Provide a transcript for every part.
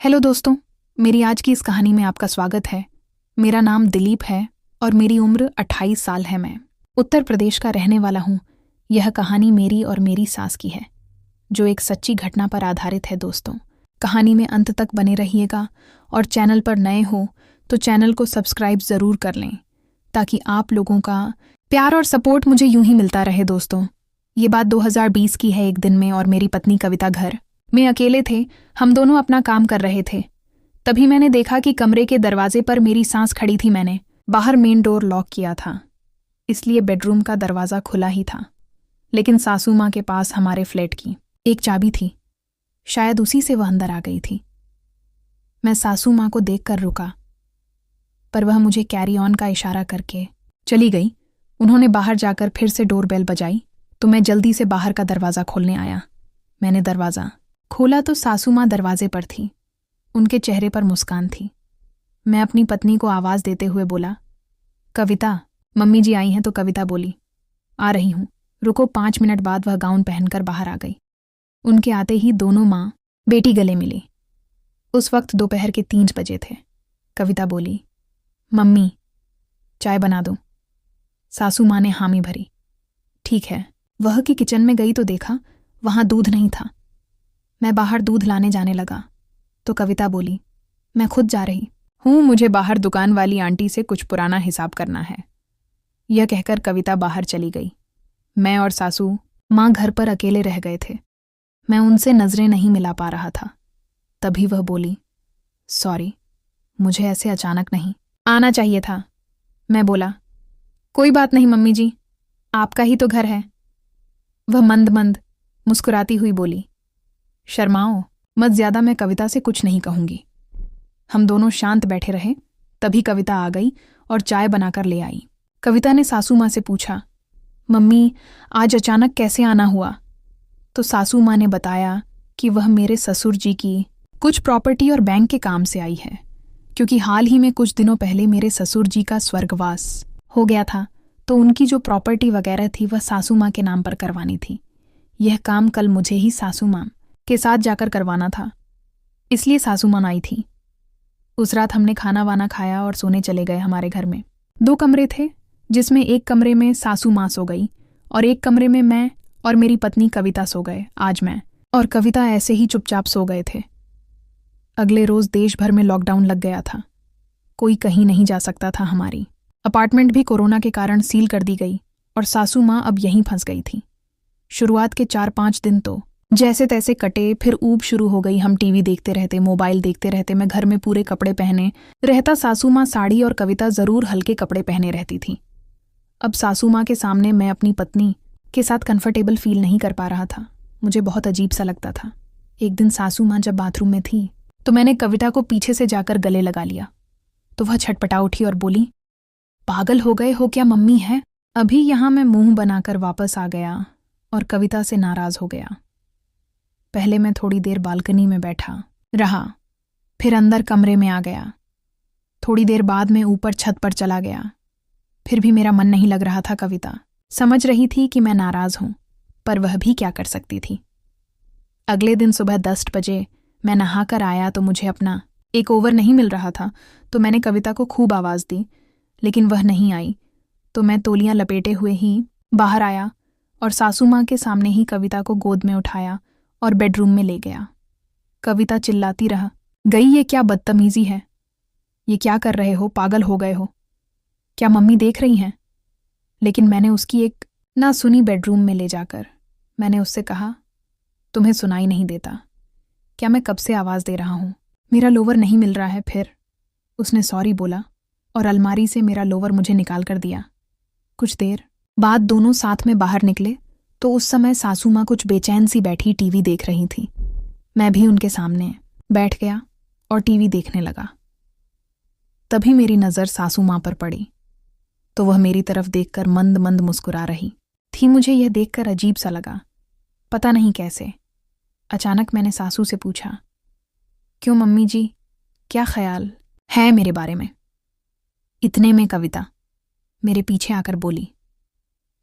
Hello दोस्तों, मेरी आज की इस कहानी में आपका स्वागत है। मेरा नाम दिलीप है और मेरी उम्र 28 साल है। मैं उत्तर प्रदेश का रहने वाला हूँ। यह कहानी मेरी और मेरी सास की है, जो एक सच्ची घटना पर आधारित है। दोस्तों, कहानी में अंत तक बने रहिएगा और चैनल पर नए हो तो चैनल को सब्सक्राइब ज़रूर कर लें, ताकि आप लोगों का प्यार और सपोर्ट मुझे यूं ही मिलता रहे। दोस्तों, ये बात 2020 की है। एक दिन में और मेरी पत्नी कविता घर में अकेले थे। हम दोनों अपना काम कर रहे थे। तभी मैंने देखा कि कमरे के दरवाजे पर मेरी सास खड़ी थी। मैंने बाहर मेन डोर लॉक किया था, इसलिए बेडरूम का दरवाज़ा खुला ही था। लेकिन सासू माँ के पास हमारे फ्लैट की एक चाबी थी। शायद उसी से वह अंदर आ गई थी। मैं सासू माँ को देखकर रुका, पर वह मुझे कैरी ऑन का इशारा करके चली गई। उन्होंने बाहर जाकर फिर से डोरबेल बजाई तो मैं जल्दी से बाहर का दरवाज़ा खोलने आया। मैंने दरवाज़ा खोला तो सासू माँ दरवाजे पर थी। उनके चेहरे पर मुस्कान थी। मैं अपनी पत्नी को आवाज़ देते हुए बोला, कविता, मम्मी जी आई हैं। तो कविता बोली, आ रही हूँ, रुको। 5 मिनट बाद वह गाउन पहनकर बाहर आ गई। उनके आते ही दोनों माँ बेटी गले मिली। उस वक्त दोपहर के 3 बजे थे। कविता बोली, मम्मी, चाय बना दूँ? सासू माँ ने हामी भरी। ठीक है। वह की किचन में गई तो देखा वहाँ दूध नहीं था। मैं बाहर दूध लाने जाने लगा तो कविता बोली, मैं खुद जा रही हूँ, मुझे बाहर दुकान वाली आंटी से कुछ पुराना हिसाब करना है। यह कहकर कविता बाहर चली गई। मैं और सासू माँ घर पर अकेले रह गए थे। मैं उनसे नज़रें नहीं मिला पा रहा था। तभी वह बोली, सॉरी, मुझे ऐसे अचानक नहीं आना चाहिए था। मैं बोला, कोई बात नहीं मम्मी जी, आपका ही तो घर है। वह मंद मंद मुस्कुराती हुई बोली, शर्माओ मत ज़्यादा, मैं कविता से कुछ नहीं कहूँगी। हम दोनों शांत बैठे रहे। तभी कविता आ गई और चाय बनाकर ले आई। कविता ने सासू माँ से पूछा, मम्मी, आज अचानक कैसे आना हुआ? तो सासू माँ ने बताया कि वह मेरे ससुर जी की कुछ प्रॉपर्टी और बैंक के काम से आई है, क्योंकि हाल ही में कुछ दिनों पहले मेरे ससुर जी का स्वर्गवास हो गया था। तो उनकी जो प्रॉपर्टी वगैरह थी वह सासू माँ के नाम पर करवानी थी। यह काम कल मुझे ही सासू माँ के साथ जाकर करवाना था, इसलिए सासू माँ आई थी। उस रात हमने खाना वाना खाया और सोने चले गए। हमारे घर में 2 कमरे थे, जिसमें एक कमरे में सासू माँ सो गई और एक कमरे में मैं और मेरी पत्नी कविता सो गए। आज मैं और कविता ऐसे ही चुपचाप सो गए थे। अगले रोज देश भर में लॉकडाउन लग गया था। कोई कहीं नहीं जा सकता था। हमारी अपार्टमेंट भी कोरोना के कारण सील कर दी गई और सासू माँ अब यहीं फंस गई थी। शुरुआत के 4-5 दिन तो जैसे तैसे कटे, फिर ऊब शुरू हो गई। हम टीवी देखते रहते, मोबाइल देखते रहते। मैं घर में पूरे कपड़े पहने रहता। सासू माँ साड़ी और कविता ज़रूर हल्के कपड़े पहने रहती थी। अब सासू माँ के सामने मैं अपनी पत्नी के साथ कंफर्टेबल फील नहीं कर पा रहा था। मुझे बहुत अजीब सा लगता था। एक दिन सासू माँ जब बाथरूम में थी तो मैंने कविता को पीछे से जाकर गले लगा लिया तो वह छटपटा उठी और बोली, पागल हो गए हो क्या मम्मी? है अभी यहाँ मैं मुंह बनाकर वापस आ गया और कविता से नाराज हो गया। पहले मैं थोड़ी देर बालकनी में बैठा रहा, फिर अंदर कमरे में आ गया। थोड़ी देर बाद मैं ऊपर छत पर चला गया। फिर भी मेरा मन नहीं लग रहा था। कविता समझ रही थी कि मैं नाराज हूं, पर वह भी क्या कर सकती थी। अगले दिन सुबह 10 बजे मैं नहाकर आया तो मुझे अपना एक ओवर नहीं मिल रहा था। तो मैंने कविता को खूब आवाज़ दी, लेकिन वह नहीं आई। तो मैं तौलियां लपेटे हुए ही बाहर आया और सासू माँ के सामने ही कविता को गोद में उठाया और बेडरूम में ले गया। कविता चिल्लाती रह गई, ये क्या बदतमीजी है? ये क्या कर रहे हो? पागल हो गए हो क्या? मम्मी देख रही हैं? लेकिन मैंने उसकी एक ना सुनी। बेडरूम में ले जाकर मैंने उससे कहा, तुम्हें सुनाई नहीं देता क्या? मैं कब से आवाज़ दे रहा हूँ, मेरा लोवर नहीं मिल रहा है। फिर उसने सॉरी बोला और अलमारी से मेरा लोवर मुझे निकाल कर दिया। कुछ देर बाद दोनों साथ में बाहर निकले तो उस समय सासू माँ कुछ बेचैन सी बैठी टीवी देख रही थी। मैं भी उनके सामने बैठ गया और टीवी देखने लगा। तभी मेरी नज़र सासू माँ पर पड़ी तो वह मेरी तरफ देखकर मंद मंद मुस्कुरा रही थी। मुझे यह देखकर अजीब सा लगा, पता नहीं कैसे। अचानक मैंने सासू से पूछा, क्यों मम्मी जी, क्या ख्याल है मेरे बारे में? इतने में कविता मेरे पीछे आकर बोली,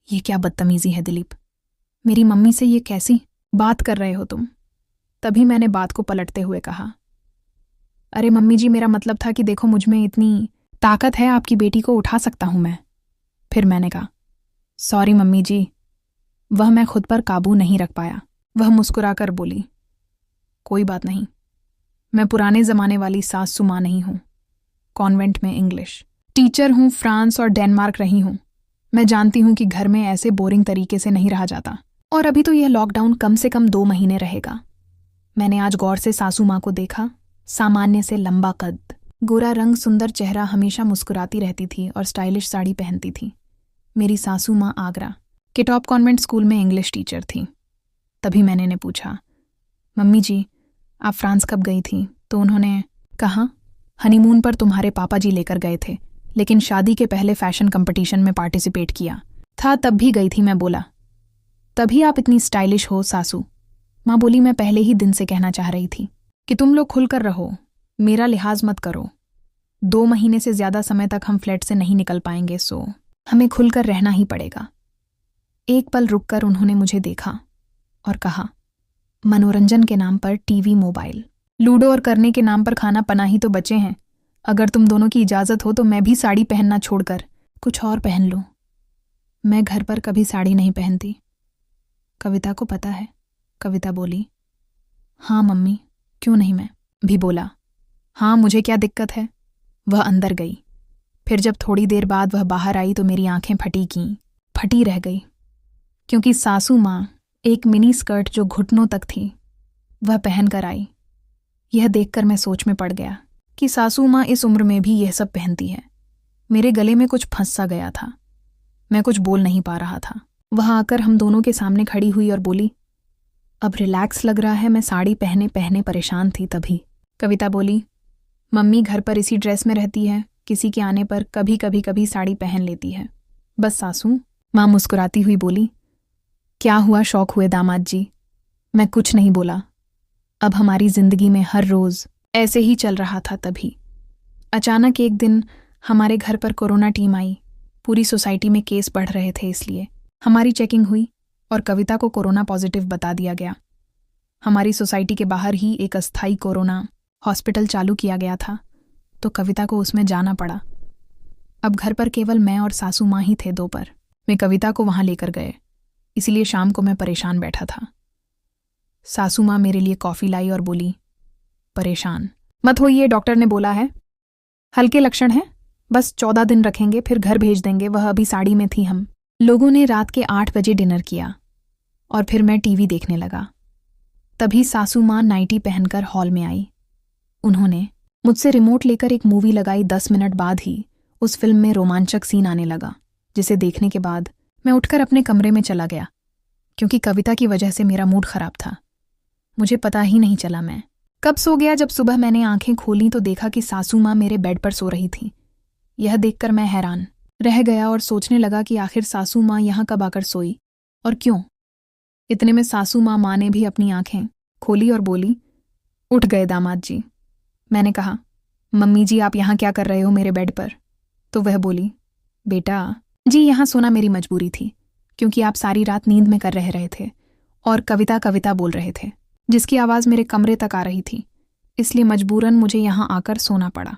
ये क्या बदतमीजी है दिलीप, मेरी मम्मी से ये कैसी बात कर रहे हो तुम? तभी मैंने बात को पलटते हुए कहा, अरे मम्मी जी, मेरा मतलब था कि देखो, मुझ में इतनी ताकत है, आपकी बेटी को उठा सकता हूं मैं। फिर मैंने कहा, सॉरी मम्मी जी। वह मैं खुद पर काबू नहीं रख पाया। वह मुस्कुराकर बोली, कोई बात नहीं, मैं पुराने जमाने वाली सासू माँ नहीं हूं। कॉन्वेंट में इंग्लिश टीचर हूं, फ्रांस और डेनमार्क रही हूं। मैं जानती हूं कि घर में ऐसे बोरिंग तरीके से नहीं रहा जाता। और अभी तो यह लॉकडाउन कम से कम 2 महीने रहेगा। मैंने आज गौर से सासू माँ को देखा। सामान्य से लंबा कद, गोरा रंग, सुंदर चेहरा, हमेशा मुस्कुराती रहती थी और स्टाइलिश साड़ी पहनती थी। मेरी सासू माँ आगरा के टॉप कॉन्वेंट स्कूल में इंग्लिश टीचर थी। तभी मैंने ने पूछा, मम्मी जी, आप फ्रांस कब गई थी? तो उन्होंने कहा, हनीमून पर तुम्हारे पापा जी लेकर गए थे, लेकिन शादी के पहले फैशन कंपटीशन में पार्टिसिपेट किया था, तब भी गई थी। मैं बोला, तभी आप इतनी स्टाइलिश हो सासू। माँ बोली, मैं पहले ही दिन से कहना चाह रही थी कि तुम लोग खुलकर रहो, मेरा लिहाज मत करो। 2 महीने से ज्यादा समय तक हम फ्लैट से नहीं निकल पाएंगे, सो हमें खुलकर रहना ही पड़ेगा। एक पल रुककर उन्होंने मुझे देखा और कहा, मनोरंजन के नाम पर टीवी, मोबाइल, लूडो और करने के नाम पर खाना पना ही तो बचे हैं। अगर तुम दोनों की इजाज़त हो तो मैं भी साड़ी पहनना छोड़कर कुछ और पहन लूं। मैं घर पर कभी साड़ी नहीं पहनती। कविता को पता है? कविता बोली, हाँ मम्मी, क्यों नहीं। मैं भी बोला, हाँ, मुझे क्या दिक्कत है। वह अंदर गई। फिर जब थोड़ी देर बाद वह बाहर आई तो मेरी आंखें फटी रह गई, क्योंकि सासू माँ एक मिनी स्कर्ट जो घुटनों तक थी वह पहन कर आई। यह देखकर मैं सोच में पड़ गया कि सासू माँ इस उम्र में भी यह सब पहनती है। मेरे गले में कुछ फंस सा गया था। मैं कुछ बोल नहीं पा रहा था। वह आकर हम दोनों के सामने खड़ी हुई और बोली, अब रिलैक्स लग रहा है। मैं साड़ी पहने पहने परेशान थी। तभी कविता बोली, मम्मी घर पर इसी ड्रेस में रहती है, किसी के आने पर कभी साड़ी पहन लेती है, बस सासू। माँ मुस्कुराती हुई बोली, क्या हुआ, शौक हुए दामाद जी? मैं कुछ नहीं बोला। अब हमारी जिंदगी में हर रोज ऐसे ही चल रहा था। तभी अचानक एक दिन हमारे घर पर कोरोना टीम आई। पूरी सोसाइटी में केस बढ़ रहे थे, इसलिए हमारी चेकिंग हुई और कविता को कोरोना पॉजिटिव बता दिया गया। हमारी सोसाइटी के बाहर ही एक अस्थायी कोरोना हॉस्पिटल चालू किया गया था, तो कविता को उसमें जाना पड़ा। अब घर पर केवल मैं और सासू माँ ही थे। दोपहर में कविता को वहां लेकर गए, इसीलिए शाम को मैं परेशान बैठा था। सासू माँ मेरे लिए कॉफी लाई और बोली, परेशान मत होइए, डॉक्टर ने बोला है हल्के लक्षण हैं, बस 14 दिन रखेंगे, फिर घर भेज देंगे। वह अभी साड़ी में थी। हम लोगों ने रात के 8 बजे डिनर किया और फिर मैं टीवी देखने लगा। तभी सासू माँ नाइटी पहनकर हॉल में आई। उन्होंने मुझसे रिमोट लेकर एक मूवी लगाई। 10 मिनट बाद ही उस फिल्म में रोमांचक सीन आने लगा, जिसे देखने के बाद मैं उठकर अपने कमरे में चला गया, क्योंकि कविता की वजह से मेरा मूड खराब था। मुझे पता ही नहीं चला मैं कब सो गया। जब सुबह मैंने आंखें खोली तो देखा कि सासू माँ मेरे बेड पर सो रही थी। यह देखकर मैं हैरान रह गया और सोचने लगा कि आखिर सासू माँ यहाँ कब आकर सोई और क्यों। इतने में सासू माँ ने भी अपनी आंखें खोली और बोली, उठ गए दामाद जी। मैंने कहा, मम्मी जी आप यहाँ क्या कर रहे हो मेरे बेड पर? तो वह बोली, बेटा जी, यहाँ सोना मेरी मजबूरी थी, क्योंकि आप सारी रात नींद में कर रहे थे और कविता बोल रहे थे, जिसकी आवाज़ मेरे कमरे तक आ रही थी, इसलिए मजबूरन मुझे यहाँ आकर सोना पड़ा।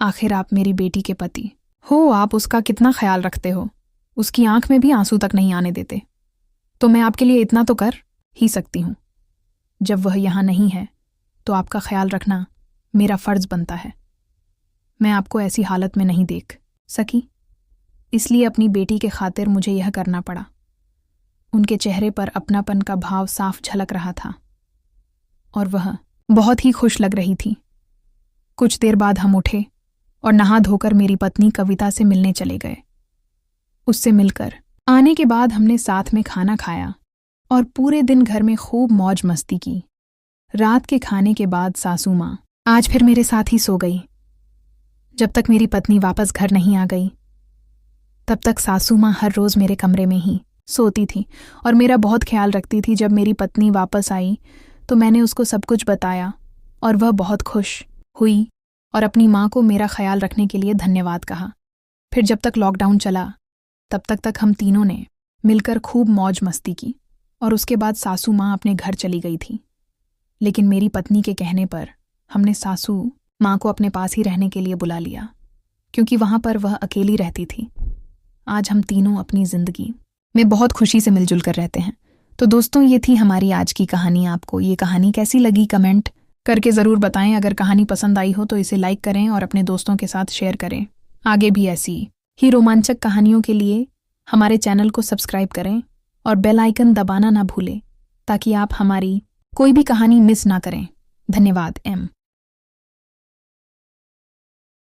आखिर आप मेरी बेटी के पति हो, आप उसका कितना ख्याल रखते हो, उसकी आंख में भी आंसू तक नहीं आने देते, तो मैं आपके लिए इतना तो कर ही सकती हूँ। जब वह यहाँ नहीं है तो आपका ख्याल रखना मेरा फर्ज बनता है। मैं आपको ऐसी हालत में नहीं देख सकी, इसलिए अपनी बेटी के खातिर मुझे यह करना पड़ा। उनके चेहरे पर अपनापन का भाव साफ झलक रहा था और वह बहुत ही खुश लग रही थी। कुछ देर बाद हम उठे और नहा धोकर मेरी पत्नी कविता से मिलने चले गए। उससे मिलकर आने के बाद हमने साथ में खाना खाया और पूरे दिन घर में खूब मौज मस्ती की। रात के खाने के बाद सासू माँ आज फिर मेरे साथ ही सो गई। जब तक मेरी पत्नी वापस घर नहीं आ गई, तब तक सासू माँ हर रोज मेरे कमरे में ही सोती थी और मेरा बहुत ख्याल रखती थी। जब मेरी पत्नी वापस आई तो मैंने उसको सब कुछ बताया और वह बहुत खुश हुई और अपनी माँ को मेरा ख्याल रखने के लिए धन्यवाद कहा। फिर जब तक लॉकडाउन चला तब तक हम तीनों ने मिलकर खूब मौज मस्ती की और उसके बाद सासू माँ अपने घर चली गई थी। लेकिन मेरी पत्नी के कहने पर हमने सासू माँ को अपने पास ही रहने के लिए बुला लिया, क्योंकि वहाँ पर वह अकेली रहती थी। आज हम तीनों अपनी जिंदगी में बहुत खुशी से मिलजुल कर रहते हैं। तो दोस्तों, ये थी हमारी आज की कहानी। आपको ये कहानी कैसी लगी कमेंट करके ज़रूर बताएं। अगर कहानी पसंद आई हो तो इसे लाइक करें और अपने दोस्तों के साथ शेयर करें। आगे भी ऐसी ही रोमांचक कहानियों के लिए हमारे चैनल को सब्सक्राइब करें और बेल आइकन दबाना ना भूलें, ताकि आप हमारी कोई भी कहानी मिस ना करें। धन्यवाद।